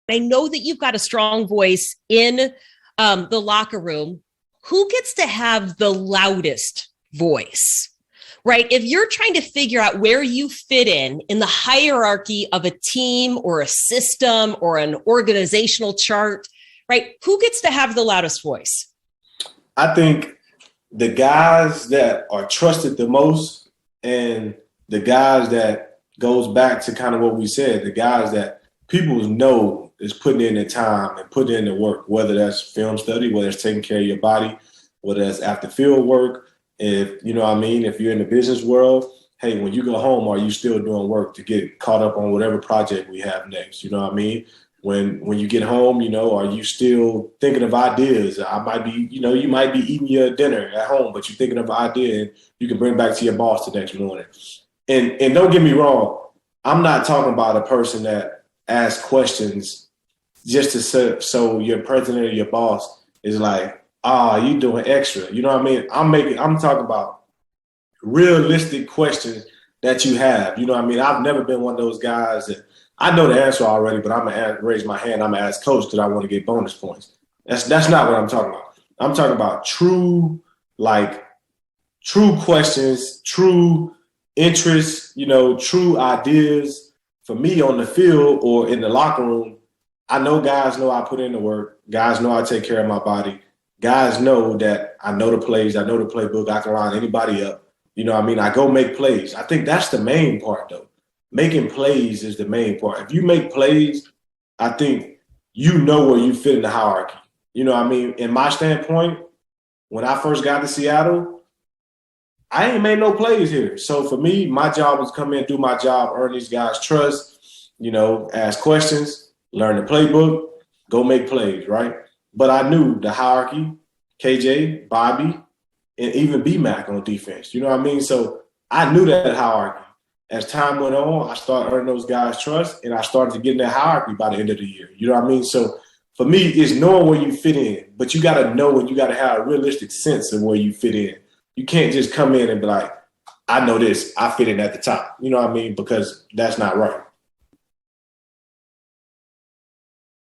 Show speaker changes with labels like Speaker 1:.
Speaker 1: I know that you've got a strong voice in the locker room. Who gets to have the loudest voice? Right? If you're trying to figure out where you fit in the hierarchy of a team or a system or an organizational chart, right? Who gets to have the loudest voice?
Speaker 2: I think the guys that are trusted the most and the guys that goes back to kind of what we said, the guys that people know is putting in their time and putting in the work, whether that's film study, whether it's taking care of your body, whether that's after field work. If you know what I mean, if you're in the business world, hey, when you go home, are you still doing work to get caught up on whatever project we have next? You know what I mean? When you get home, you know, are you still thinking of ideas? I might be, you know, you might be eating your dinner at home, but you're thinking of an idea and you can bring back to your boss the next morning. And don't get me wrong, I'm not talking about a person that asks questions just to so your president or your boss is like, you doing extra. You know what I mean? I'm talking about realistic questions that you have. You know what I mean? I've never been one of those guys that I know the answer already, but I'm gonna raise my hand. I'm gonna ask coach because I want to get bonus points. That's not what I'm talking about. I'm talking about true questions, true interests, you know, true ideas. For me on the field or in the locker room, I know guys know I put in the work. Guys know I take care of my body. Guys know that I know the plays. I know the playbook. I can line anybody up. You know what I mean? I go make plays. I think that's the main part, though. Making plays is the main part. If you make plays, I think you know where you fit in the hierarchy. You know what I mean? In my standpoint, when I first got to Seattle, I ain't made no plays here. So for me, my job was come in, do my job, earn these guys' trust, you know, ask questions, learn the playbook, go make plays, right? But I knew the hierarchy, KJ, Bobby, and even B-Mac on defense. You know what I mean? So I knew that hierarchy. As time went on, I started earning those guys' trust, and I started to get in that hierarchy by the end of the year. You know what I mean? So for me, it's knowing where you fit in. But you got to know and you got to have a realistic sense of where you fit in. You can't just come in and be like, I know this, I fit in at the top. You know what I mean? Because that's not right.